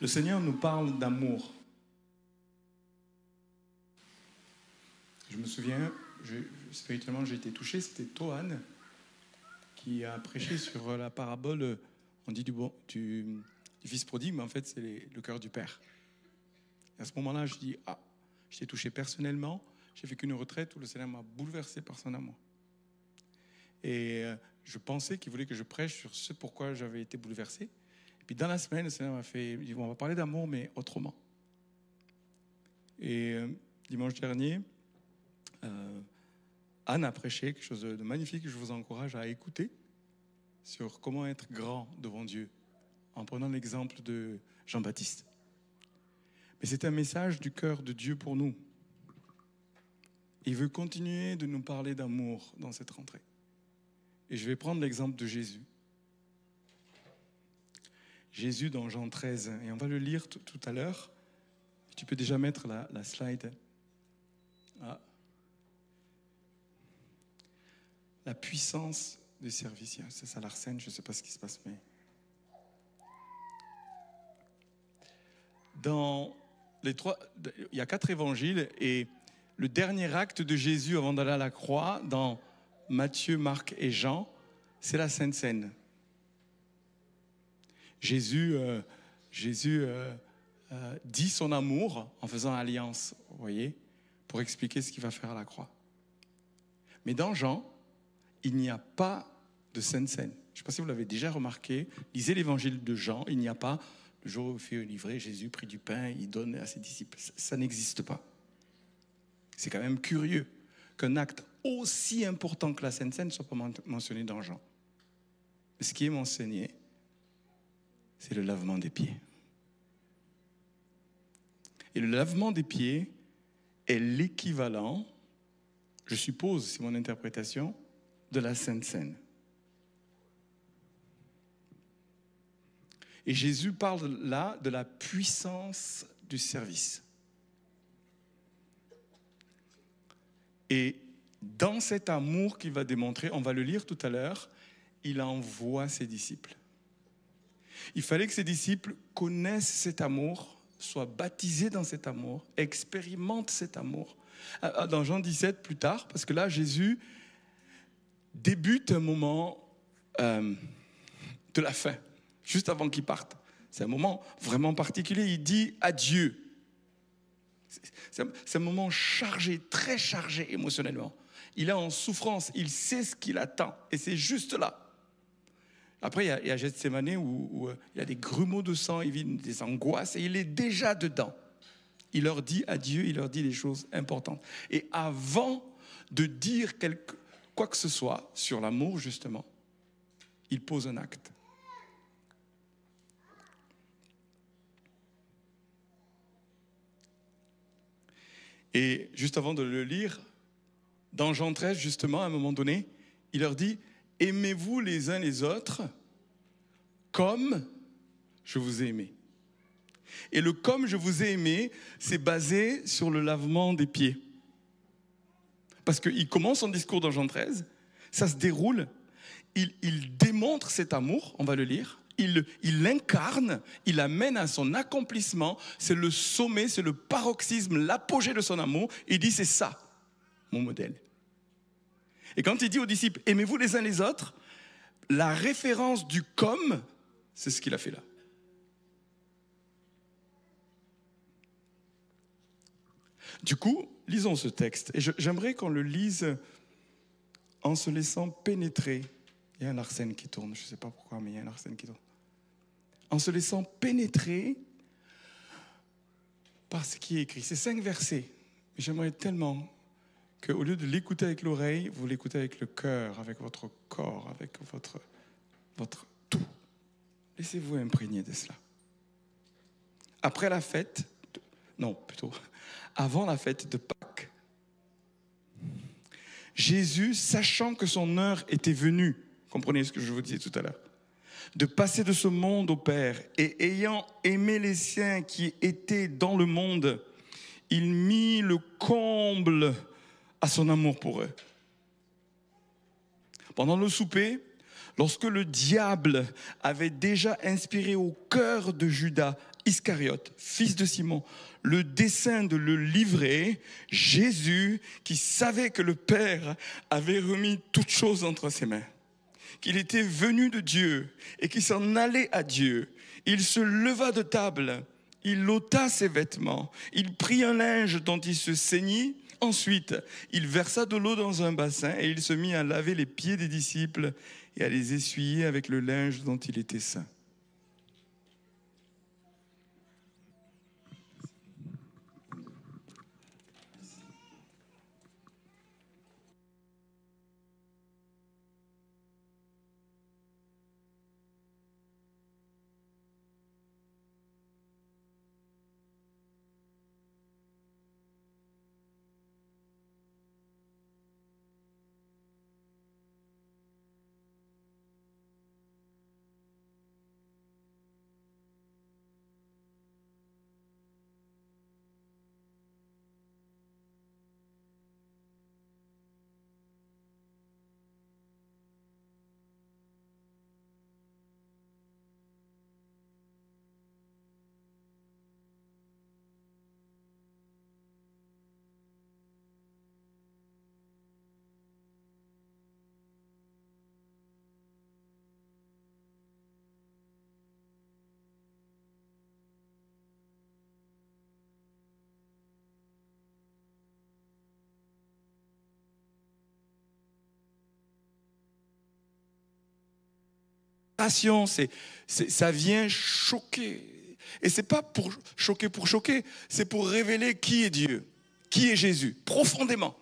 Le Seigneur nous parle d'amour. Je me souviens, spirituellement j'ai été touché, c'était Toan qui a prêché sur la parabole, on dit du fils prodigue, mais en fait c'est le cœur du Père. Et à ce moment-là, je dis, j'étais touché personnellement, j'ai vécu une retraite où le Seigneur m'a bouleversé par son amour. Et je pensais qu'il voulait que je prêche sur ce pourquoi j'avais été bouleversé. Et puis dans la semaine, le Seigneur m'a fait, il dit, on va parler d'amour, mais autrement. Et dimanche dernier, Anne a prêché quelque chose de magnifique que je vous encourage à écouter sur comment être grand devant Dieu, en prenant l'exemple de Jean-Baptiste. Mais c'est un message du cœur de Dieu pour nous. Il veut continuer de nous parler d'amour dans cette rentrée. Et je vais prendre l'exemple de Jésus. Jésus dans Jean 13, et on va le lire tout à l'heure. Tu peux déjà mettre la slide. La puissance du service. C'est ça l'arsène, je ne sais pas ce qui se passe, mais... il y a 4 évangiles, et le dernier acte de Jésus avant d'aller à la croix, dans Matthieu, Marc et Jean, c'est la Sainte Seine. Jésus dit son amour en faisant alliance, vous voyez, pour expliquer ce qu'il va faire à la croix. Mais dans Jean, il n'y a pas de Sainte Seine. Je ne sais pas si vous l'avez déjà remarqué, lisez l'évangile de Jean, il n'y a pas, le jour où il fait livrer, Jésus prit du pain, il donne à ses disciples. Ça n'existe pas. C'est quand même curieux qu'un acte aussi important que la Sainte Seine ne soit pas mentionné dans Jean. Mais ce qui est mentionné, c'est le lavement des pieds. Et le lavement des pieds est l'équivalent, je suppose, c'est mon interprétation, de la Sainte Seine. Et Jésus parle là de la puissance du service. Et dans cet amour qu'il va démontrer, on va le lire tout à l'heure, il envoie ses disciples. Il fallait que ses disciples connaissent cet amour, soient baptisés dans cet amour, expérimentent cet amour. Dans Jean 17, plus tard, parce que là, Jésus débute un moment de la fin, juste avant qu'il parte. C'est un moment vraiment particulier. Il dit adieu. C'est un moment chargé, très chargé émotionnellement. Il est en souffrance, il sait ce qu'il attend. Et c'est juste là. Après, il y a Gethsémani où il y a des grumeaux de sang, il vit des angoisses et il est déjà dedans. Il leur dit adieu, il leur dit des choses importantes. Et avant de dire quoi que ce soit sur l'amour, justement, il pose un acte. Et juste avant de le lire, dans Jean 13, justement, à un moment donné, il leur dit « Aimez-vous les uns les autres comme je vous ai aimé. » Et le « comme je vous ai aimé », c'est basé sur le lavement des pieds. Parce qu'il commence son discours dans Jean 13, ça se déroule, il démontre cet amour, on va le lire, il l'incarne, il l'amène à son accomplissement, c'est le sommet, c'est le paroxysme, l'apogée de son amour. Il dit, c'est ça, mon modèle. Et quand il dit aux disciples, aimez-vous les uns les autres, la référence du « comme », c'est ce qu'il a fait là. Du coup, lisons ce texte. Et j'aimerais qu'on le lise en se laissant pénétrer. Il y a un arsène qui tourne, je ne sais pas pourquoi, mais il y a un arsène qui tourne. En se laissant pénétrer par ce qui est écrit. C'est 5 versets. Mais j'aimerais tellement qu'au lieu de l'écouter avec l'oreille, vous l'écoutez avec le cœur, avec votre corps, avec votre tout. Laissez-vous imprégner de cela. Après la fête, avant la fête de Pâques, Jésus, sachant que son heure était venue, comprenez ce que je vous disais tout à l'heure, de passer de ce monde au Père, et ayant aimé les siens qui étaient dans le monde, il mit le comble à son amour pour eux. Pendant le souper, lorsque le diable avait déjà inspiré au cœur de Judas Iscariote, fils de Simon, le dessein de le livrer, Jésus, qui savait que le Père avait remis toutes choses entre ses mains, qu'il était venu de Dieu et qu'il s'en allait à Dieu. Il se leva de table, il ôta ses vêtements, il prit un linge dont il se ceignit. Ensuite, il versa de l'eau dans un bassin et il se mit à laver les pieds des disciples et à les essuyer avec le linge dont il était ceint. Ça vient choquer. Et c'est pas pour choquer, c'est pour révéler qui est Dieu, qui est Jésus, profondément.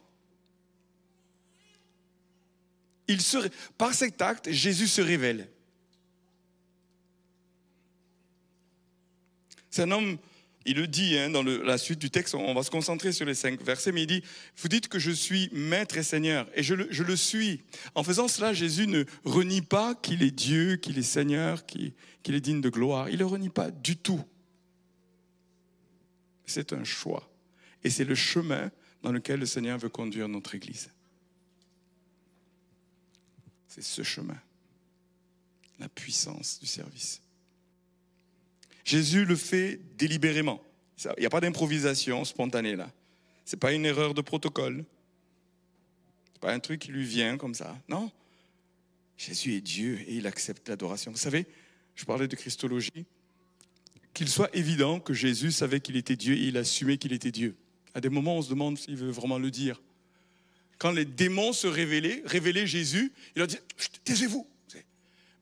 Par cet acte, Jésus se révèle. C'est un homme, il le dit dans la suite du texte, on va se concentrer sur les 5 versets, mais il dit, vous dites que je suis maître et Seigneur, et je le suis. En faisant cela, Jésus ne renie pas qu'il est Dieu, qu'il est Seigneur, qu'il est digne de gloire. Il ne le renie pas du tout. C'est un choix. Et c'est le chemin dans lequel le Seigneur veut conduire notre Église. C'est ce chemin, la puissance du service. Jésus le fait délibérément. Il n'y a pas d'improvisation spontanée là. Ce n'est pas une erreur de protocole. Ce n'est pas un truc qui lui vient comme ça. Non. Jésus est Dieu et il accepte l'adoration. Vous savez, je parlais de Christologie. Qu'il soit évident que Jésus savait qu'il était Dieu et il assumait qu'il était Dieu. À des moments, on se demande s'il veut vraiment le dire. Quand les démons se révélaient Jésus, il leur dit « Taisez-vous ».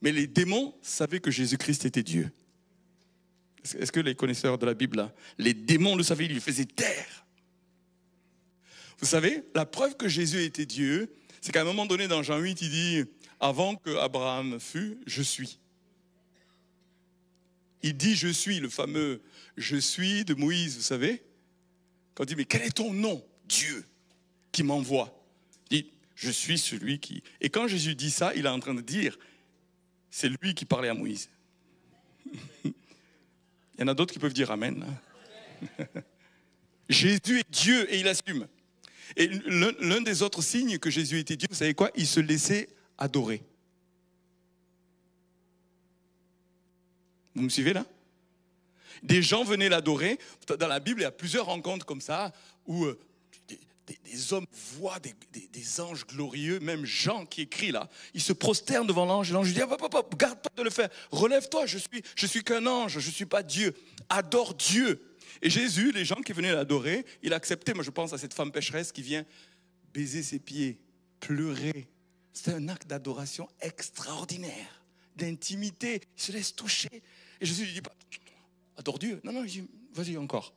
Mais les démons savaient que Jésus-Christ était Dieu. Est-ce que les connaisseurs de la Bible, là, les démons le savaient, ils lui faisaient taire. Vous savez, la preuve que Jésus était Dieu, c'est qu'à un moment donné, dans Jean 8, il dit « Avant que Abraham fût, je suis ». Il dit « Je suis », le fameux « Je suis » de Moïse, vous savez. Quand il dit « Mais quel est ton nom, Dieu, qui m'envoie ?» Il dit « Je suis celui qui… » Et quand Jésus dit ça, il est en train de dire « C'est lui qui parlait à Moïse. » Il y en a d'autres qui peuvent dire Amen. Jésus est Dieu et il assume. Et l'un des autres signes que Jésus était Dieu, vous savez quoi? Il se laissait adorer. Vous me suivez là? Des gens venaient l'adorer. Dans la Bible, il y a plusieurs rencontres comme ça où des hommes voient des anges glorieux, même Jean qui écrit là, il se prosterne devant l'ange et l'ange lui dit hop, garde-toi de le faire, relève-toi, je suis qu'un ange, je ne suis pas Dieu, adore Dieu. Et Jésus, les gens qui venaient l'adorer, il acceptait. Moi je pense à cette femme pécheresse qui vient baiser ses pieds, pleurer. C'est un acte d'adoration extraordinaire, d'intimité, il se laisse toucher. Et Jésus lui dit pas adore Dieu, non, il dit vas-y encore.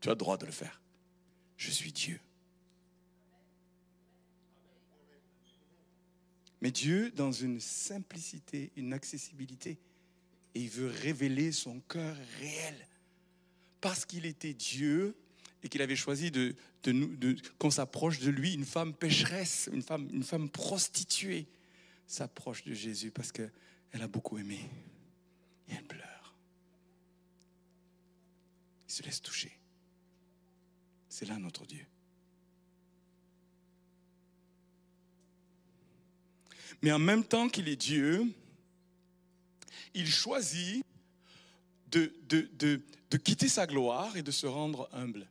Tu as le droit de le faire. Je suis Dieu. Mais Dieu, dans une simplicité, une accessibilité, et il veut révéler son cœur réel. Parce qu'il était Dieu et qu'il avait choisi qu'on s'approche de lui, une femme pécheresse, une femme prostituée, s'approche de Jésus parce qu'elle a beaucoup aimé. Et elle pleure. Il se laisse toucher. C'est là notre Dieu. Mais en même temps qu'il est Dieu, il choisit de quitter sa gloire et de se rendre humble.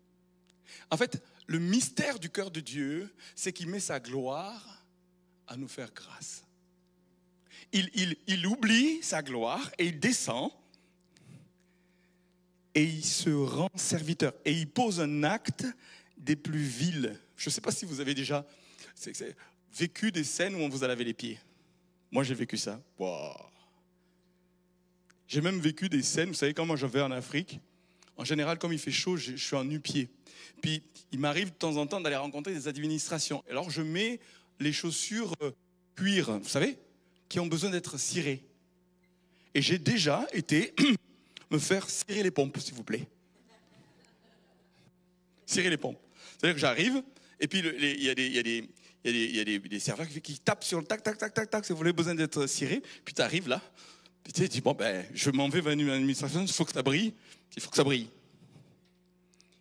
En fait, le mystère du cœur de Dieu, c'est qu'il met sa gloire à nous faire grâce. Il oublie sa gloire et il descend et il se rend serviteur. Et il pose un acte des plus vils. Je ne sais pas si vous avez déjà vécu des scènes où on vous a lavé les pieds. Moi, j'ai vécu ça. Wow. J'ai même vécu des scènes, vous savez, quand moi je vais en Afrique, en général, comme il fait chaud, je suis en nu-pied. Puis, il m'arrive de temps en temps d'aller rencontrer des administrations. Alors, je mets les chaussures cuir, vous savez, qui ont besoin d'être cirées. Et j'ai déjà été me faire cirer les pompes, s'il vous plaît. Cirer les pompes. C'est-à-dire que j'arrive, et puis il y a des serveurs qui tapent sur le tac, tac, tac, tac, tac, si vous avez besoin d'être ciré. Puis tu arrives là, puis tu dis, bon, ben, je m'en vais vers une administration, il faut que ça brille. Il faut que ça brille.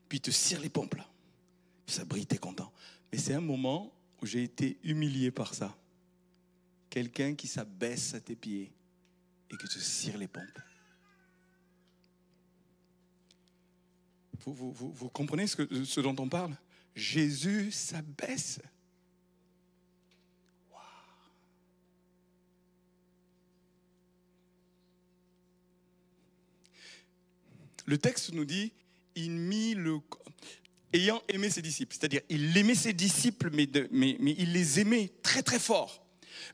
Puis il te cire les pompes là. Puis ça brille, t'es content. Mais c'est un moment où j'ai été humilié par ça. Quelqu'un qui s'abaisse à tes pieds et qui te cire les pompes. Vous comprenez ce dont on parle? Jésus s'abaisse. Wow. Le texte nous dit, ayant aimé ses disciples, c'est-à-dire il aimait ses disciples, mais il les aimait très très fort.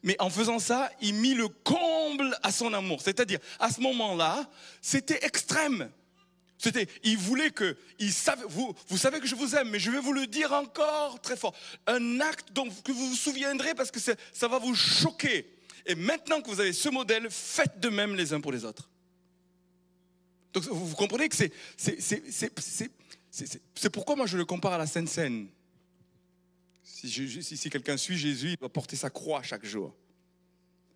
Mais en faisant ça, il mit le comble à son amour. C'est-à-dire, à ce moment-là, c'était extrême. Il voulait vous savez que je vous aime, mais je vais vous le dire encore très fort. Un acte que vous vous souviendrez parce que ça va vous choquer. Et maintenant que vous avez ce modèle, faites de même les uns pour les autres. Donc vous comprenez que c'est pourquoi moi je le compare à la Sainte Seine. Si quelqu'un suit Jésus, il doit porter sa croix chaque jour.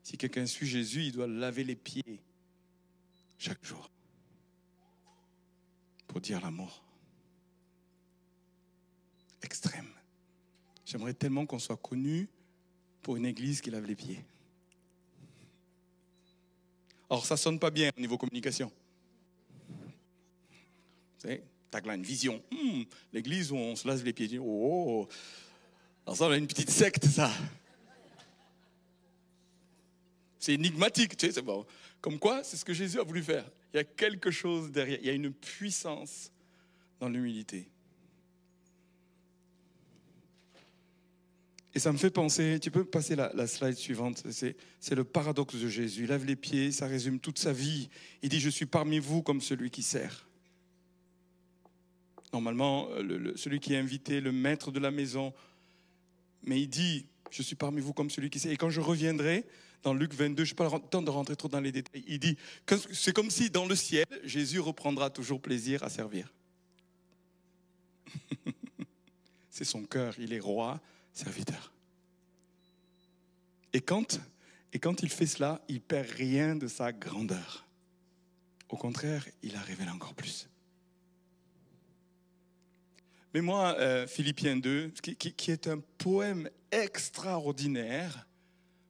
Si quelqu'un suit Jésus, il doit laver les pieds chaque jour. Pour dire l'amour. Extrême. J'aimerais tellement qu'on soit connu pour une église qui lave les pieds. Or, ça sonne pas bien au niveau communication. Vous savez, tagline, vision. L'église où on se lave les pieds. Oh, alors ça, on a une petite secte, ça. C'est énigmatique, tu sais, c'est bon. Comme quoi, c'est ce que Jésus a voulu faire. Il y a quelque chose derrière, il y a une puissance dans l'humilité. Et ça me fait penser, tu peux passer la slide suivante, c'est le paradoxe de Jésus. Il lave les pieds, ça résume toute sa vie. Il dit, je suis parmi vous comme celui qui sert. Normalement, celui qui est invité, le maître de la maison, mais il dit, je suis parmi vous comme celui qui sert. Et quand je reviendrai, dans Luc 22, je n'ai pas le temps de rentrer trop dans les détails, il dit, c'est comme si dans le ciel, Jésus reprendra toujours plaisir à servir. C'est son cœur, il est roi, serviteur. Et quand il fait cela, il ne perd rien de sa grandeur. Au contraire, il la révèle encore plus. Mais moi, Philippiens 2, qui est un poème extraordinaire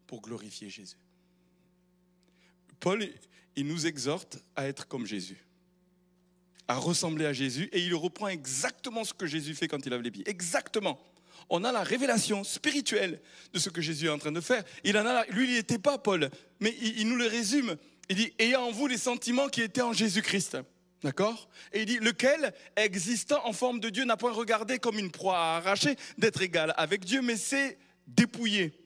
pour glorifier Jésus. Paul, il nous exhorte à être comme Jésus, à ressembler à Jésus, et il reprend exactement ce que Jésus fait quand il lave les pieds. Exactement. On a la révélation spirituelle de ce que Jésus est en train de faire. Lui, il n'y était pas, Paul, mais il nous le résume. Il dit, ayant en vous les sentiments qui étaient en Jésus-Christ. D'accord? Et il dit, lequel, existant en forme de Dieu, n'a point regardé comme une proie à arracher d'être égal avec Dieu, mais s'est dépouillé.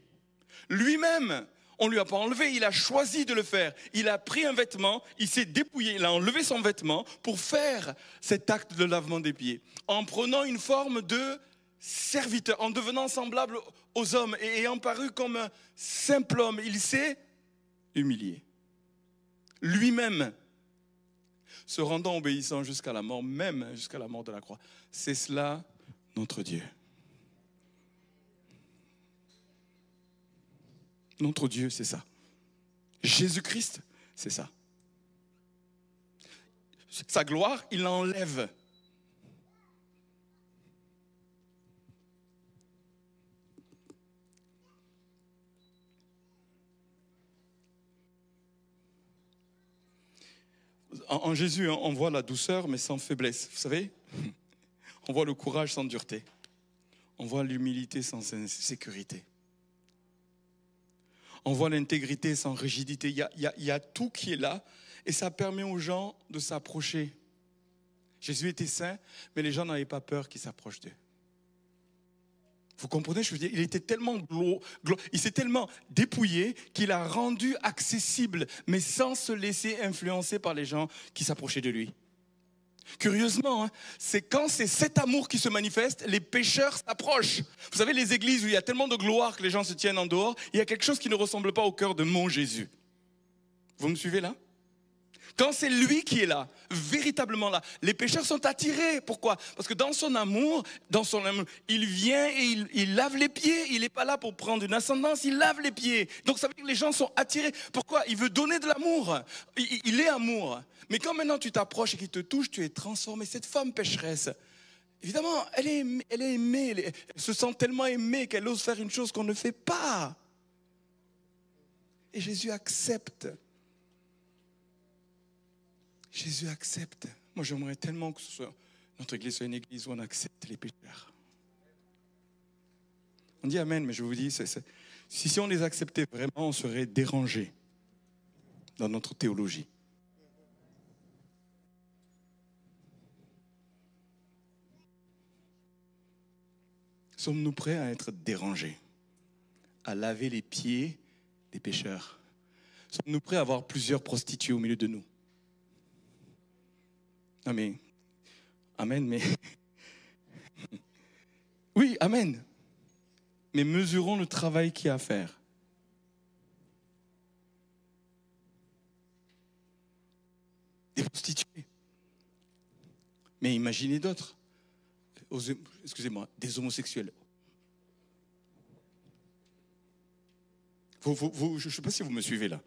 Lui-même, on ne lui a pas enlevé, il a choisi de le faire. Il a pris un vêtement, il s'est dépouillé, il a enlevé son vêtement pour faire cet acte de lavement des pieds. En prenant une forme de serviteur, en devenant semblable aux hommes et ayant paru comme un simple homme, il s'est humilié. Lui-même, se rendant obéissant jusqu'à la mort, même jusqu'à la mort de la croix. C'est cela notre Dieu. Notre Dieu, c'est ça. Jésus-Christ, c'est ça. Sa gloire, il l'enlève. en Jésus, on voit la douceur mais sans faiblesse, vous savez. On voit le courage sans dureté. On voit l'humilité sans sécurité. On voit l'intégrité sans rigidité. Il y a tout qui est là et ça permet aux gens de s'approcher. Jésus était saint, mais les gens n'avaient pas peur qu'il s'approche d'eux. Vous comprenez, je veux dire, il était tellement il s'est tellement dépouillé qu'il a rendu accessible, mais sans se laisser influencer par les gens qui s'approchaient de lui. Curieusement, hein, c'est quand c'est cet amour qui se manifeste, les pécheurs s'approchent. Vous savez, les églises où il y a tellement de gloire que les gens se tiennent en dehors, il y a quelque chose qui ne ressemble pas au cœur de mon Jésus. Vous me suivez là ? Quand c'est lui qui est là, véritablement là, les pécheurs sont attirés. Pourquoi ? Parce que dans son amour, il vient et il lave les pieds. Il n'est pas là pour prendre une ascendance, il lave les pieds. Donc ça veut dire que les gens sont attirés. Pourquoi ? Il veut donner de l'amour. Il est amour. Mais quand maintenant tu t'approches et qu'il te touche, tu es transformé. Cette femme pécheresse, évidemment, elle est aimée. Elle se sent tellement aimée qu'elle ose faire une chose qu'on ne fait pas. Et Jésus accepte. Jésus accepte. Moi, j'aimerais tellement que notre église soit une église où on accepte les pécheurs. On dit amen, mais je vous dis, si on les acceptait vraiment, on serait dérangé dans notre théologie. Sommes-nous prêts à être dérangés, à laver les pieds des pécheurs? Sommes-nous prêts à avoir plusieurs prostituées au milieu de nous? Non mais, amen, mais... Oui, amen. Mais mesurons le travail qu'il y a à faire. Des prostituées. Mais imaginez d'autres. Excusez-moi, des homosexuels. Je ne sais pas si vous me suivez là.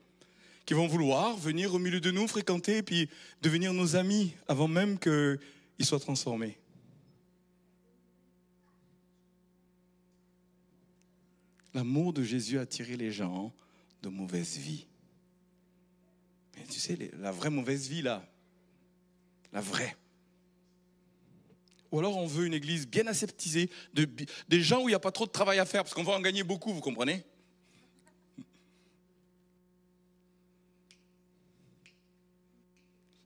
Qui vont vouloir venir au milieu de nous, fréquenter et puis devenir nos amis avant même qu'ils soient transformés. L'amour de Jésus a attiré les gens de mauvaise vie. Mais tu sais, la vraie mauvaise vie là, la vraie. Ou alors on veut une église bien aseptisée, des gens où il n'y a pas trop de travail à faire, parce qu'on va en gagner beaucoup, vous comprenez ?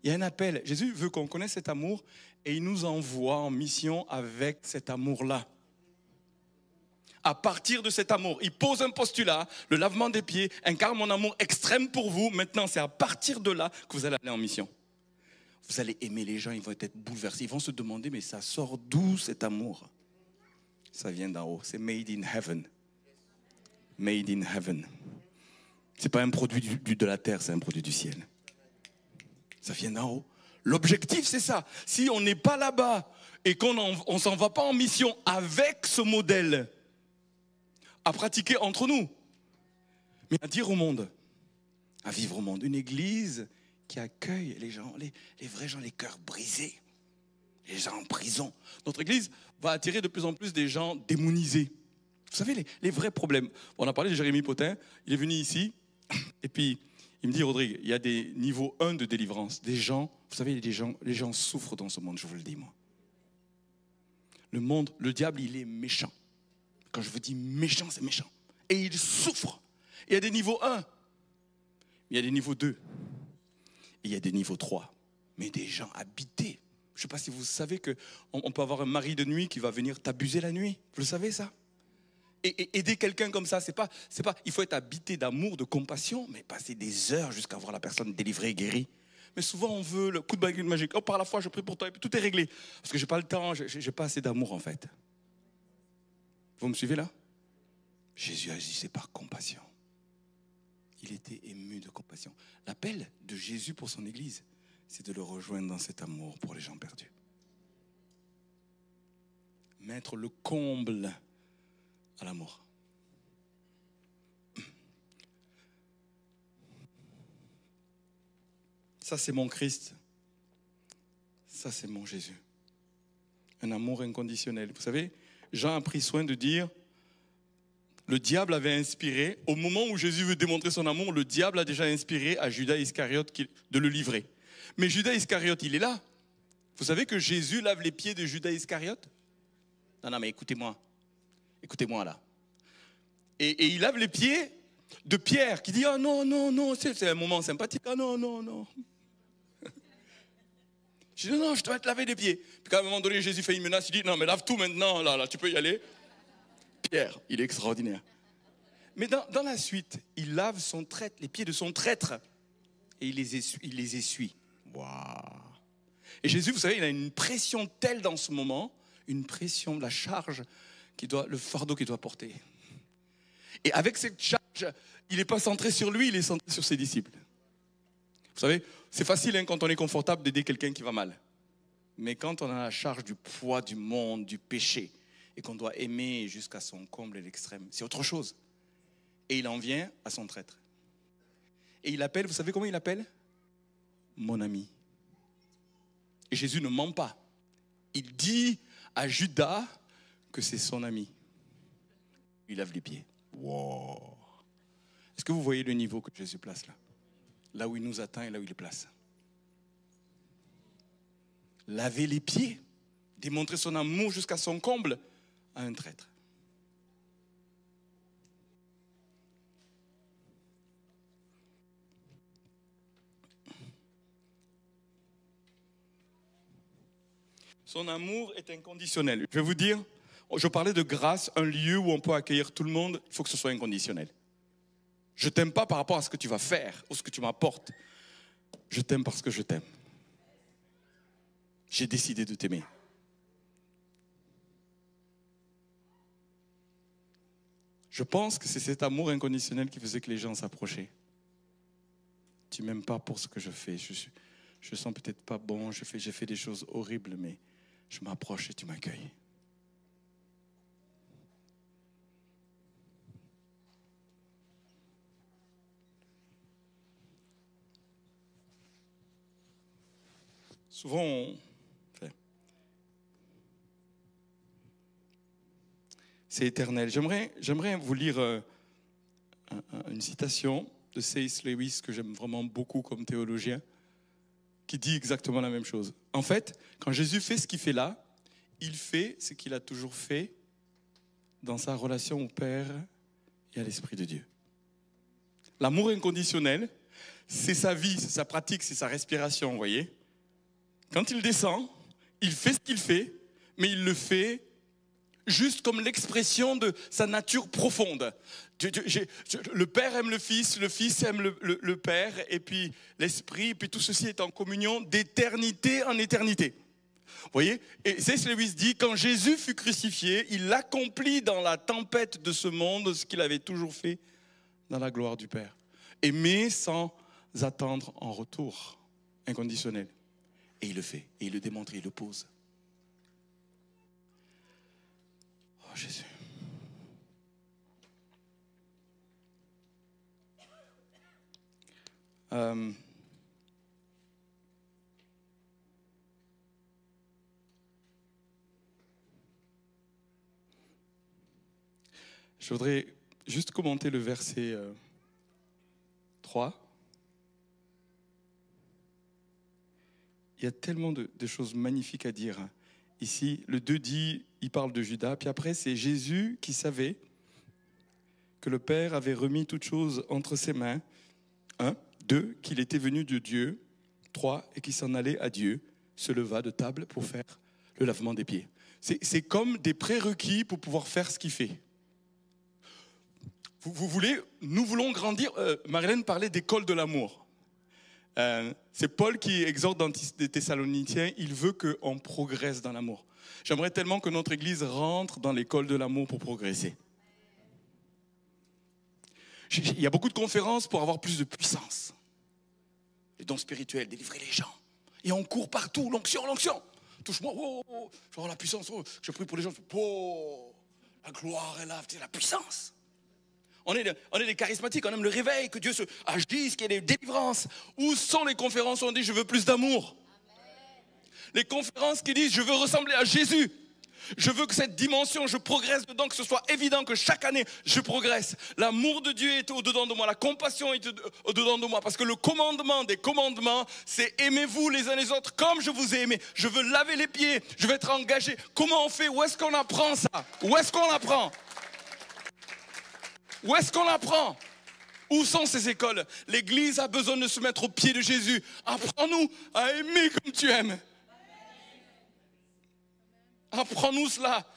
Il y a un appel. Jésus veut qu'on connaisse cet amour et il nous envoie en mission avec cet amour-là. À partir de cet amour, il pose un postulat, le lavement des pieds, incarne mon amour extrême pour vous. Maintenant, c'est à partir de là que vous allez aller en mission. Vous allez aimer les gens, ils vont être bouleversés. Ils vont se demander, mais ça sort d'où cet amour ? Ça vient d'en haut, c'est made in heaven. Made in heaven. Ce n'est pas un produit de la terre, c'est un produit du ciel. Ça vient d'en haut. L'objectif, c'est ça. Si on n'est pas là-bas et qu'on ne s'en va pas en mission avec ce modèle à pratiquer entre nous, mais à dire au monde, à vivre au monde, une église qui accueille les gens, les vrais gens, les cœurs brisés, les gens en prison. Notre église va attirer de plus en plus des gens démonisés. Vous savez, les vrais problèmes. On a parlé de Jérémie Potin, il est venu ici, et puis il me dit, Rodrigue, il y a des niveaux 1 de délivrance. Des gens, vous savez, les gens souffrent dans ce monde, je vous le dis, moi. Le diable, il est méchant. Quand je vous dis méchant, c'est méchant. Et il souffre. Il y a des niveaux 1. Il y a des niveaux 2. Et il y a des niveaux 3. Mais des gens habités. Je ne sais pas si vous savez qu'on peut avoir un mari de nuit qui va venir t'abuser la nuit. Vous le savez, ça ? Et aider quelqu'un comme ça, c'est pas, il faut être habité d'amour, de compassion, mais passer des heures jusqu'à voir la personne délivrée, guérie. Mais souvent, on veut le coup de baguette magique. Oh, par la foi, je prie pour toi, et puis tout est réglé. Parce que j'ai pas le temps, j'ai pas assez d'amour, en fait. Vous me suivez là ? Jésus agissait par compassion. Il était ému de compassion. L'appel de Jésus pour son Église, c'est de le rejoindre dans cet amour pour les gens perdus. Mettre le comble à l'amour. Ça, c'est mon Christ. Ça, c'est mon Jésus. Un amour inconditionnel. Vous savez, Jean a pris soin de dire, le diable avait inspiré, au moment où Jésus veut démontrer son amour, le diable a déjà inspiré à Judas Iscariote de le livrer. Mais Judas Iscariote, il est là. Vous savez que Jésus lave les pieds de Judas Iscariote? Non, mais écoutez-moi. Écoutez-moi là. Et il lave les pieds de Pierre qui dit, ah non, c'est un moment sympathique. Ah non. Je dis, non, je dois te laver les pieds. Puis quand à un moment donné, Jésus fait une menace, il dit, non, mais lave tout maintenant, là, tu peux y aller. Pierre, il est extraordinaire. Mais dans la suite, il lave les pieds de son traître. Et il les essuie. Waouh. Et Jésus, vous savez, il a une pression telle dans ce moment, une pression de la charge, le fardeau qu'il doit porter. Et avec cette charge, il n'est pas centré sur lui, il est centré sur ses disciples. Vous savez, c'est facile quand on est confortable d'aider quelqu'un qui va mal. Mais quand on a la charge du poids du monde, du péché, et qu'on doit aimer jusqu'à son comble et l'extrême, c'est autre chose. Et il en vient à son traître. Et il appelle, vous savez comment il appelle? Mon ami. Et Jésus ne ment pas. Il dit à Judas que c'est son ami. Il lave les pieds. Wow. Est-ce que vous voyez le niveau que Jésus place là? Là où il nous atteint et là où il les place. Laver les pieds, démontrer son amour jusqu'à son comble à un traître. Son amour est inconditionnel. Je vais vous dire, je parlais de grâce, un lieu où on peut accueillir tout le monde, il faut que ce soit inconditionnel. Je t'aime pas par rapport à ce que tu vas faire ou ce que tu m'apportes. Je t'aime parce que je t'aime. J'ai décidé de t'aimer. Je pense que c'est cet amour inconditionnel qui faisait que les gens s'approchaient. Tu m'aimes pas pour ce que je fais. Je sens peut-être pas bon, j'ai fait des choses horribles, mais je m'approche et tu m'accueilles. Souvent, c'est éternel. J'aimerais vous lire une citation de C.S. Lewis que j'aime vraiment beaucoup comme théologien, qui dit exactement la même chose. En fait, quand Jésus fait ce qu'il fait là, il fait ce qu'il a toujours fait dans sa relation au Père et à l'Esprit de Dieu. L'amour inconditionnel, c'est sa vie, c'est sa pratique, c'est sa respiration, vous voyez. Quand il descend, il fait ce qu'il fait, mais il le fait juste comme l'expression de sa nature profonde. Le Père aime le Fils aime le Père, et puis l'Esprit, et puis tout ceci est en communion d'éternité en éternité. Vous voyez? Et C.S. Lewis dit, quand Jésus fut crucifié, il accomplit dans la tempête de ce monde ce qu'il avait toujours fait dans la gloire du Père. Aimer sans attendre en retour, inconditionnel. Et il le fait, et il le démontre, et il le pose. Oh Jésus. Je voudrais juste commenter le verset 3. Il y a tellement de choses magnifiques à dire. Ici, le 2 dit, il parle de Judas, puis après c'est Jésus qui savait que le Père avait remis toutes choses entre ses mains. 1, 2, qu'il était venu de Dieu. 3, et qu'il s'en allait à Dieu, se leva de table pour faire le lavement des pieds. C'est comme des prérequis pour pouvoir faire ce qu'il fait. Vous voulez, nous voulons grandir. Marilène parlait d'école de l'amour. C'est Paul qui exhorte dans les Thessaloniciens, il veut qu'on progresse dans l'amour. J'aimerais tellement que notre Église rentre dans l'école de l'amour pour progresser. Il y a beaucoup de conférences pour avoir plus de puissance. Les dons spirituels, délivrer les gens. Et on court partout, l'onction. Touche-moi, oh, je vais avoir la puissance. Oh, je prie pour les gens, oh, la gloire est là, c'est la puissance. On est des charismatiques, on aime le réveil, que Dieu se agisse, qu'il y ait des délivrances. Où sont les conférences où on dit je veux plus d'amour? Les conférences qui disent je veux ressembler à Jésus. Je veux que cette dimension, je progresse dedans, que ce soit évident que chaque année, je progresse. L'amour de Dieu est au-dedans de moi, la compassion est au-dedans de moi. Parce que le commandement des commandements, c'est aimez-vous les uns les autres comme je vous ai aimé. Je veux laver les pieds, je veux être engagé. Comment on fait? Où est-ce qu'on apprend ça? Où est-ce qu'on apprend? Où est-ce qu'on apprend? Où sont ces écoles? L'Église a besoin de se mettre aux pieds de Jésus. Apprends-nous à aimer comme tu aimes. Apprends-nous cela.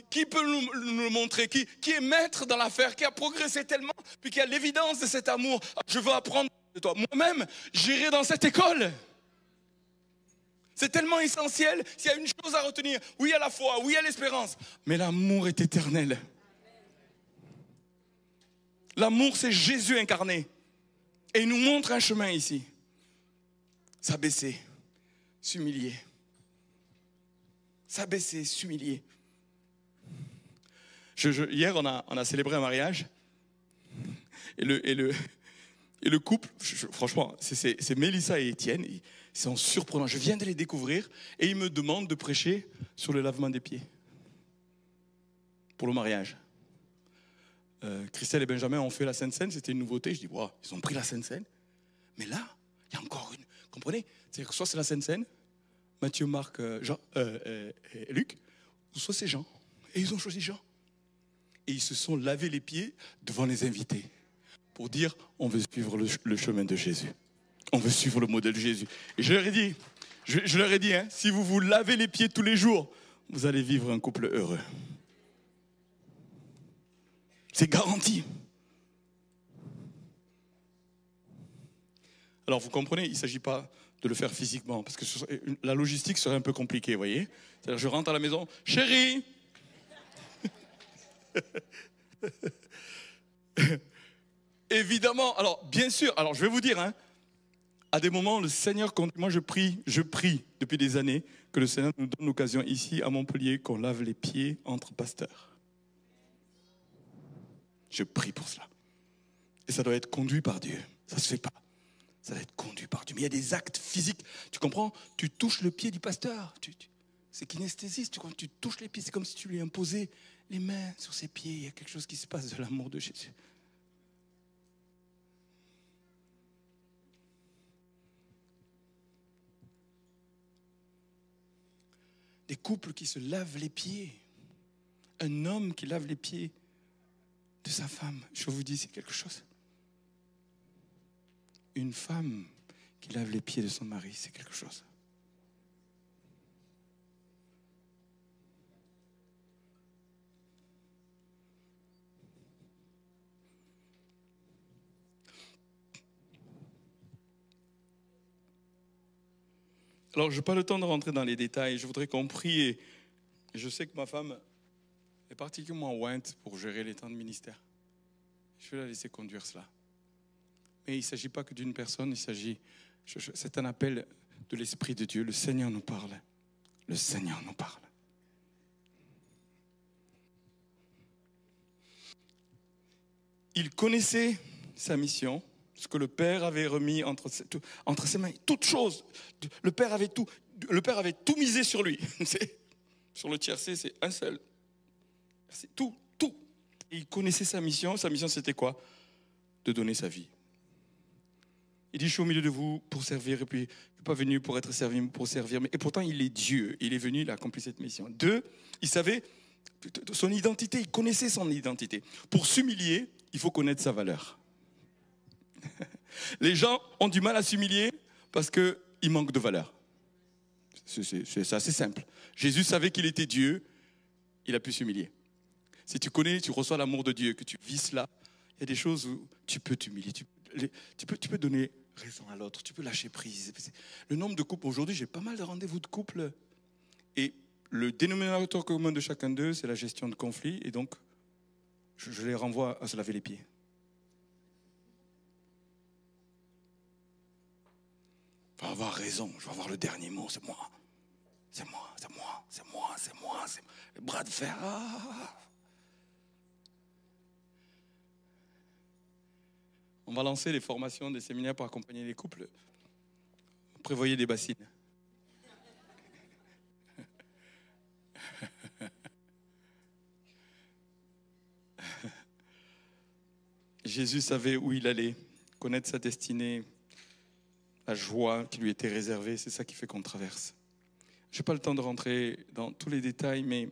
Qui peut nous le montrer? Qui est maître dans l'affaire? Qui a progressé tellement? Puis qui a l'évidence de cet amour? Je veux apprendre de toi. Moi-même, j'irai dans cette école. C'est tellement essentiel. S'il y a une chose à retenir, oui à la foi, oui à l'espérance, mais l'amour est éternel. L'amour, c'est Jésus incarné. Et il nous montre un chemin ici. S'abaisser, s'humilier. S'abaisser, s'humilier. Hier, on a célébré un mariage. Et le couple, franchement, c'est Mélissa et Étienne. Ils sont surprenants. Je viens de les découvrir. Et ils me demandent de prêcher sur le lavement des pieds. Pour le mariage. Christelle et Benjamin ont fait la Sainte Seine. C'était une nouveauté. Je dis, wow, ils ont pris la Sainte Seine. Mais là, il y a encore une. Comprenez? C'est-à-dire que soit c'est la Sainte Seine, Matthieu, Marc, Jean, et Luc, ou soit c'est Jean. Et ils ont choisi Jean. Et ils se sont lavé les pieds devant les invités pour dire, on veut suivre le chemin de Jésus. On veut suivre le modèle de Jésus. Et je leur ai dit, hein, si vous vous lavez les pieds tous les jours, vous allez vivre un couple heureux. C'est garanti. Alors vous comprenez, il ne s'agit pas de le faire physiquement, parce que la logistique serait un peu compliquée, vous voyez. C'est-à-dire je rentre à la maison, chérie. Évidemment, alors bien sûr, alors je vais vous dire, hein, à des moments, le Seigneur, moi je prie depuis des années que le Seigneur nous donne l'occasion ici à Montpellier qu'on lave les pieds entre pasteurs. Je prie pour cela. Et ça doit être conduit par Dieu. Ça ne se fait pas. Ça doit être conduit par Dieu. Mais il y a des actes physiques. Tu comprends? Tu touches le pied du pasteur. C'est kinesthésiste. Tu touches les pieds. C'est comme si tu lui imposais les mains sur ses pieds. Il y a quelque chose qui se passe de l'amour de Jésus. Des couples qui se lavent les pieds. Un homme qui lave les pieds de sa femme. Je vous dis, c'est quelque chose. Une femme qui lave les pieds de son mari, c'est quelque chose. Alors, je n'ai pas le temps de rentrer dans les détails. Je voudrais qu'on prie. Et je sais que ma femme est particulièrement ointe pour gérer les temps de ministère. Je vais la laisser conduire cela. Mais il ne s'agit pas que d'une personne, c'est un appel de l'Esprit de Dieu. Le Seigneur nous parle. Le Seigneur nous parle. Il connaissait sa mission, ce que le Père avait remis entre ses mains. Toute chose. Le Père avait tout misé sur lui. Sur le tiercé, c'est un seul. C'est tout. Et il connaissait sa mission. Sa mission, c'était quoi? De donner sa vie. Il dit, je suis au milieu de vous pour servir. Et puis, je ne suis pas venu pour être servi, mais pour servir. Et pourtant, il est Dieu. Il est venu, il a accompli cette mission. 2, il savait son identité. Il connaissait son identité. Pour s'humilier, il faut connaître sa valeur. Les gens ont du mal à s'humilier parce qu'ils manquent de valeur. C'est assez simple. Jésus savait qu'il était Dieu. Il a pu s'humilier. Si tu connais, tu reçois l'amour de Dieu, que tu vis cela, il y a des choses où tu peux t'humilier. Tu peux donner raison à l'autre. Tu peux lâcher prise. Le nombre de couples, aujourd'hui, j'ai pas mal de rendez-vous de couples. Et le dénominateur commun de chacun d'eux, c'est la gestion de conflits. Et donc, je les renvoie à se laver les pieds. Je vais avoir raison. Je vais avoir le dernier mot. C'est moi. C'est le bras de fer. On va lancer les formations des séminaires pour accompagner les couples. Prévoyez des bassines. Jésus savait où il allait, connaître sa destinée, la joie qui lui était réservée, c'est ça qui fait qu'on traverse. Je n'ai pas le temps de rentrer dans tous les détails, mais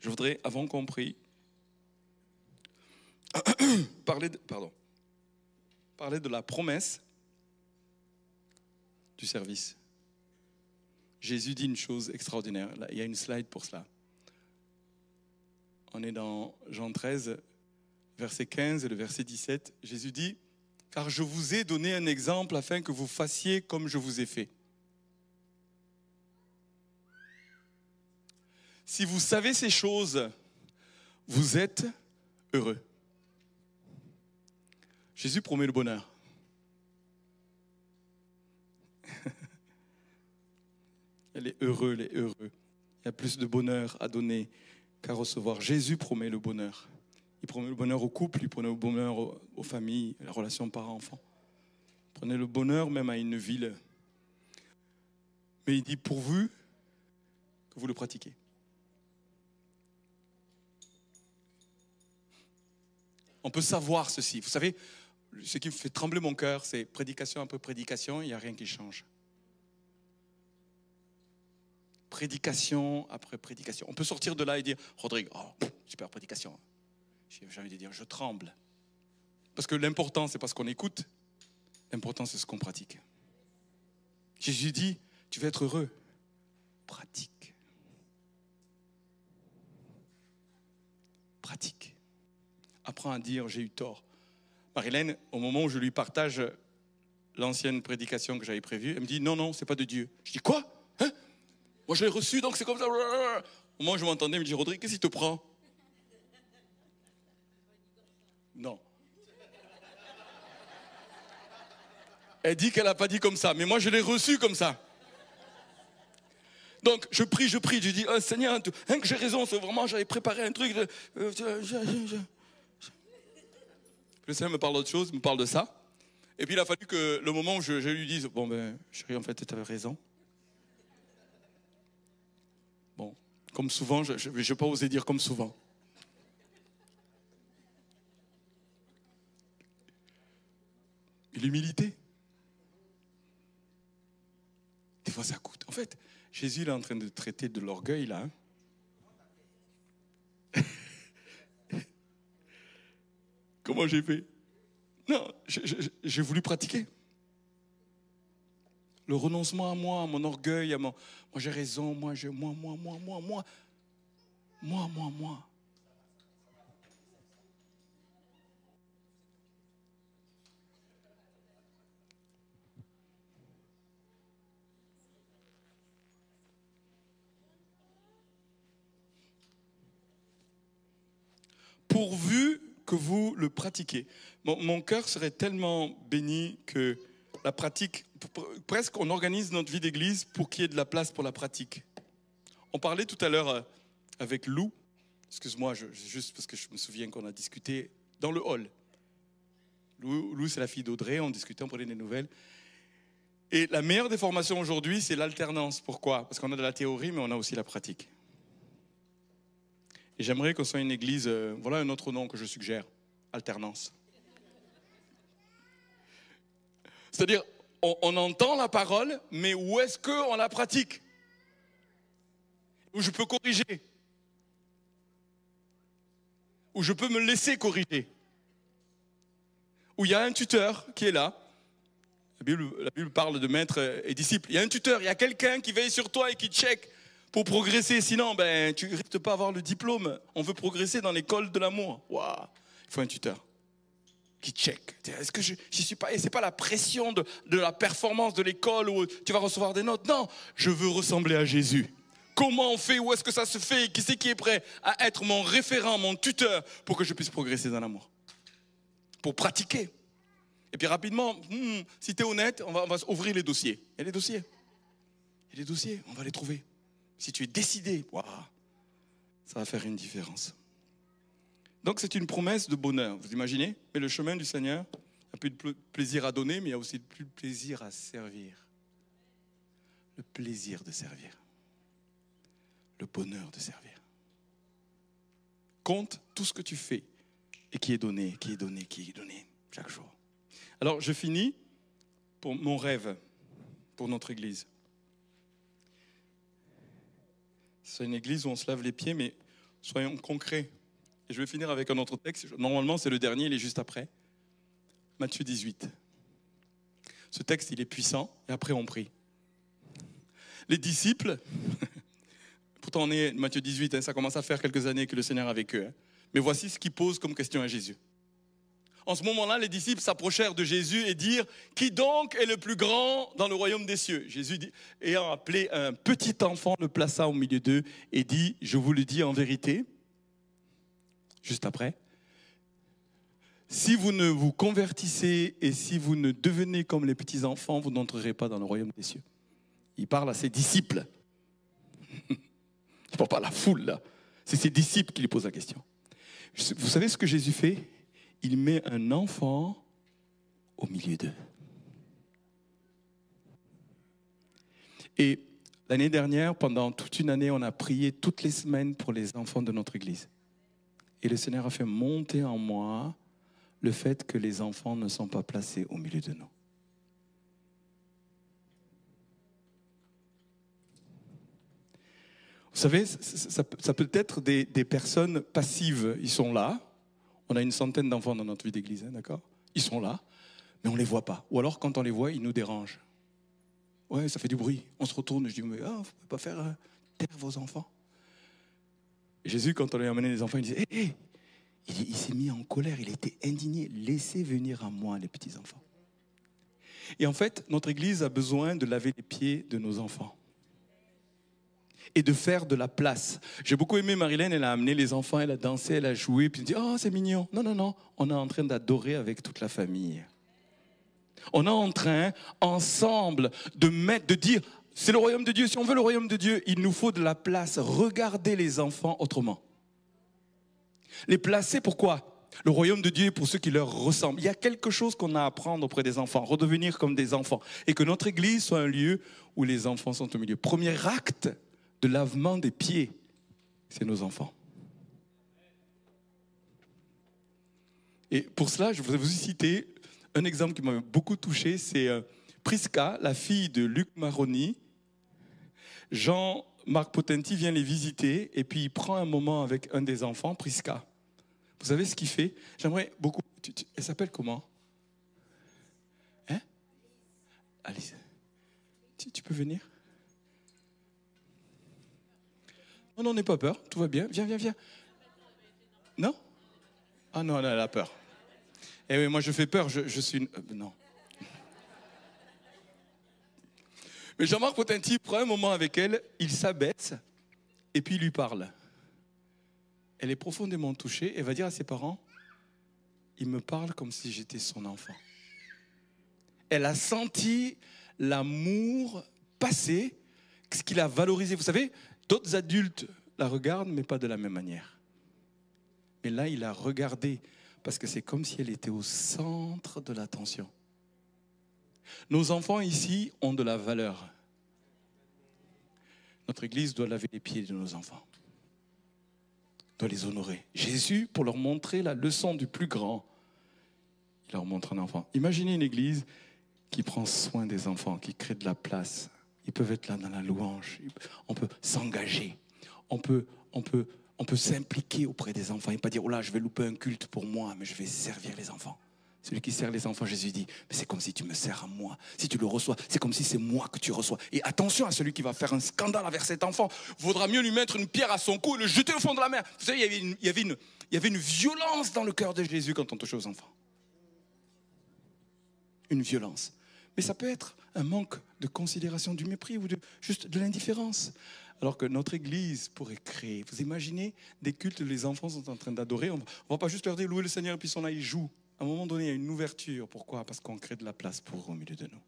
je voudrais, avant qu'on prie, parler de la promesse du service. Jésus dit une chose extraordinaire. Là, il y a une slide pour cela. On est dans Jean 13, verset 15 et le verset 17. Jésus dit, « Car je vous ai donné un exemple afin que vous fassiez comme je vous ai fait. » Si vous savez ces choses, vous êtes heureux. Jésus promet le bonheur. Les heureux, les heureux. Il y a plus de bonheur à donner qu'à recevoir. Jésus promet le bonheur. Il promet le bonheur au couple, il promet le bonheur aux familles, la relation parents-enfants. Il promet le bonheur même à une ville. Mais il dit pourvu que vous le pratiquez. On peut savoir ceci. Vous savez, ce qui me fait trembler mon cœur, c'est prédication après prédication, il n'y a rien qui change. Prédication après prédication. On peut sortir de là et dire, Rodrigue, oh, super prédication. J'ai envie de dire, je tremble. Parce que l'important, c'est pas ce qu'on écoute, l'important, c'est ce qu'on pratique. Jésus dit, tu veux être heureux, pratique. Pratique. Apprends à dire, j'ai eu tort. Marilène, au moment où je lui partage l'ancienne prédication que j'avais prévue, elle me dit, non, non, c'est pas de Dieu. Je dis, quoi? Hein? Moi, je l'ai reçu, donc c'est comme ça. Au moment où je m'entendais, elle me dit, Rodrigue, qu'est-ce qui te prend? Non. Elle dit qu'elle n'a pas dit comme ça, mais moi, je l'ai reçu comme ça. Donc, je prie, je dis, oh, Seigneur, que j'ai raison, c'est vraiment, j'avais préparé un truc. Le Seigneur me parle d'autre chose, me parle de ça. Et puis, il a fallu que le moment où je lui dise, bon, ben, chérie, en fait, tu avais raison. Bon, comme souvent, je vais pas oser dire comme souvent. Et l'humilité. Des fois, ça coûte. En fait, Jésus il est en train de traiter de l'orgueil, là. Hein? Comment j'ai fait? Non, j'ai voulu pratiquer. Le renoncement à moi, à mon orgueil, à mon... Moi, j'ai raison, moi. Pourvu que vous le pratiquez. Mon cœur serait tellement béni que la pratique, presque on organise notre vie d'église pour qu'il y ait de la place pour la pratique. On parlait tout à l'heure avec Lou, excuse-moi, juste parce que je me souviens qu'on a discuté dans le hall. Lou c'est la fille d'Audrey, on discutait, on prenait des nouvelles. Et la meilleure des formations aujourd'hui, c'est l'alternance. Pourquoi? Parce qu'on a de la théorie, mais on a aussi la pratique. Et j'aimerais qu'on soit une église, voilà un autre nom que je suggère, alternance. C'est-à-dire, on entend la parole, mais où est-ce qu'on la pratique? Où je peux corriger? Où je peux me laisser corriger? Où il y a un tuteur qui est là. La Bible parle de maître et disciple. Il y a un tuteur, il y a quelqu'un qui veille sur toi et qui check pour progresser. Sinon, tu ne risques pas avoir le diplôme. On veut progresser dans l'école de l'amour. Waouh, il faut un tuteur qui check. Est-ce que j'y suis pas? Et c'est pas la pression de la performance de l'école où tu vas recevoir des notes. Non, je veux ressembler à Jésus. Comment on fait? Où est-ce que ça se fait? Qui c'est qui est prêt à être mon référent, mon tuteur pour que je puisse progresser dans l'amour? Pour pratiquer. Et puis rapidement, si tu es honnête, on va ouvrir les dossiers. Il y a les dossiers. Il y a les dossiers, on va les trouver. Si tu es décidé, wow, ça va faire une différence. Donc c'est une promesse de bonheur, vous imaginez? Mais le chemin du Seigneur, il y a plus de plaisir à donner, mais il y a aussi plus de plaisir à servir. Le plaisir de servir. Le bonheur de servir. Compte tout ce que tu fais et qui est donné, qui est donné, qui est donné chaque jour. Alors, je finis pour mon rêve, pour notre église. C'est une église où on se lave les pieds, mais soyons concrets. Et je vais finir avec un autre texte. Normalement, c'est le dernier, il est juste après. Matthieu 18. Ce texte, il est puissant, et après on prie. Les disciples, pourtant on est Matthieu 18, hein, ça commence à faire quelques années que le Seigneur est avec eux. Hein, mais voici ce qu'ils posent comme question à Jésus. En ce moment-là, les disciples s'approchèrent de Jésus et dirent « Qui donc est le plus grand dans le royaume des cieux ?» Jésus, ayant appelé un petit enfant, le plaça au milieu d'eux et dit « Je vous le dis en vérité », juste après, « Si vous ne vous convertissez et si vous ne devenez comme les petits enfants, vous n'entrerez pas dans le royaume des cieux. » Il parle à ses disciples. Il ne parle pas à la foule, là. C'est ses disciples qui lui posent la question. Vous savez ce que Jésus fait ? Il met un enfant au milieu d'eux. Et l'année dernière, pendant toute une année, on a prié toutes les semaines pour les enfants de notre église. Et le Seigneur a fait monter en moi le fait que les enfants ne sont pas placés au milieu de nous. Vous savez, ça peut être des personnes passives. Ils sont là. On a une centaine d'enfants dans notre vie d'église, hein, d'accord ? Ils sont là, mais on ne les voit pas. Ou alors, quand on les voit, ils nous dérangent. Ouais, ça fait du bruit. On se retourne, je dis, mais vous ne pouvez pas faire taire vos enfants. Et Jésus, quand on lui a amené les enfants, il disait, hé, il s'est mis en colère, il était indigné. Laissez venir à moi les petits-enfants. Et en fait, notre église a besoin de laver les pieds de nos enfants. Et de faire de la place. J'ai beaucoup aimé Marilène, elle a amené les enfants, elle a dansé, elle a joué, puis elle dit, oh c'est mignon. Non, non, non, on est en train d'adorer avec toute la famille. On est en train, ensemble, de dire, c'est le royaume de Dieu. Si on veut le royaume de Dieu, il nous faut de la place. Regardez les enfants autrement. Les placer, pourquoi ? Le royaume de Dieu est pour ceux qui leur ressemblent. Il y a quelque chose qu'on a à apprendre auprès des enfants, redevenir comme des enfants. Et que notre église soit un lieu où les enfants sont au milieu. Premier acte de lavement des pieds, c'est nos enfants. Et pour cela, je voudrais vous citer un exemple qui m'a beaucoup touché, c'est Prisca, la fille de Luc Maroni. Jean-Marc Potenti vient les visiter et puis il prend un moment avec un des enfants, Prisca. Vous savez ce qu'il fait ? J'aimerais beaucoup... Elle s'appelle comment ? Hein ? Alice. Tu peux venir ? Non, n'aie pas peur, tout va bien. Viens. Non ? Ah non, elle a peur. Eh oui, moi je fais peur, je suis... non. Mais Jean-Marc Potenti prend un moment avec elle, il s'abaisse et puis il lui parle. Elle est profondément touchée, elle va dire à ses parents, il me parle comme si j'étais son enfant. Elle a senti l'amour passer, ce qu'il a valorisé. Vous savez, d'autres adultes la regardent, mais pas de la même manière. Mais là, il a regardé, parce que c'est comme si elle était au centre de l'attention. Nos enfants ici ont de la valeur. Notre église doit laver les pieds de nos enfants, doit les honorer. Jésus, pour leur montrer la leçon du plus grand, il leur montre un enfant. Imaginez une église qui prend soin des enfants, qui crée de la place. Ils peuvent être là dans la louange. On peut s'engager. On peut s'impliquer auprès des enfants et pas dire, oh là, je vais louper un culte pour moi, mais je vais servir les enfants. Celui qui sert les enfants, Jésus dit, mais c'est comme si tu me sers à moi. Si tu le reçois, c'est comme si c'est moi que tu reçois. Et attention à celui qui va faire un scandale envers cet enfant. Vaudra mieux lui mettre une pierre à son cou et le jeter au fond de la mer. Vous savez, il y avait une violence dans le cœur de Jésus quand on touchait aux enfants. Une violence. Mais ça peut être un manque de considération, du mépris ou juste de l'indifférence. Alors que notre église pourrait créer. Vous imaginez des cultes où les enfants sont en train d'adorer. On ne va pas juste leur dire louer le Seigneur et puis ils jouent. À un moment donné, il y a une ouverture. Pourquoi ? Parce qu'on crée de la place pour eux au milieu de nous.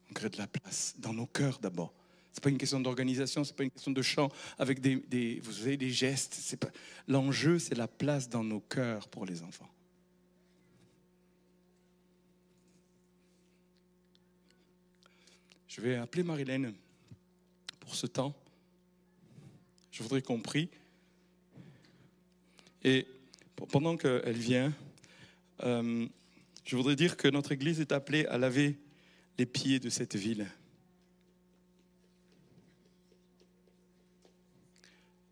On crée de la place dans nos cœurs d'abord. Ce n'est pas une question d'organisation, ce n'est pas une question de chant avec vous avez des gestes. L'enjeu, c'est la place dans nos cœurs pour les enfants. Je vais appeler Marilène pour ce temps. Je voudrais qu'on prie Et pendant qu'elle vient, je voudrais dire que notre Église est appelée à laver les pieds de cette ville.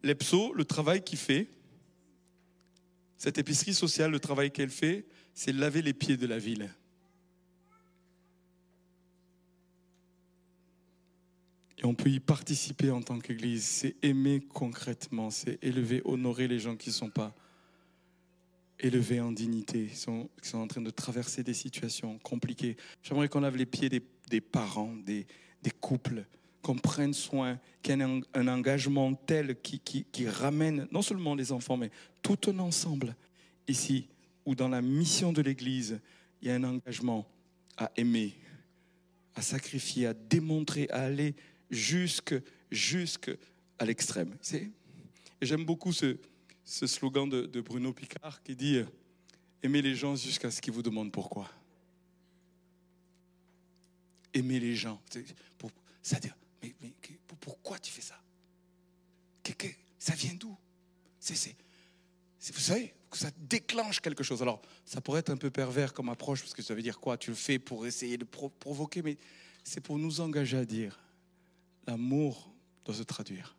L'EPSO, le travail qu'il fait, cette épicerie sociale, le travail qu'elle fait, c'est laver les pieds de la ville. Et on peut y participer en tant qu'Église. C'est aimer concrètement, c'est élever, honorer les gens qui ne sont pas élevés en dignité, qui sont en train de traverser des situations compliquées. J'aimerais qu'on lave les pieds des parents, des couples, qu'on prenne soin, qu'il y ait un engagement tel qui ramène non seulement les enfants, mais tout un ensemble ici, où dans la mission de l'Église, il y a un engagement à aimer, à sacrifier, à démontrer, à aller jusqu'à l'extrême. Et j'aime beaucoup ce slogan de Bruno Picard qui dit « Aimez les gens jusqu'à ce qu'ils vous demandent pourquoi ». Aimer les gens. C'est-à-dire, mais pourquoi tu fais ça? Ça vient d'où? Vous savez, que ça déclenche quelque chose. Alors, ça pourrait être un peu pervers comme approche, parce que ça veut dire quoi? Tu le fais pour essayer de provoquer, mais c'est pour nous engager à dire l'amour doit se traduire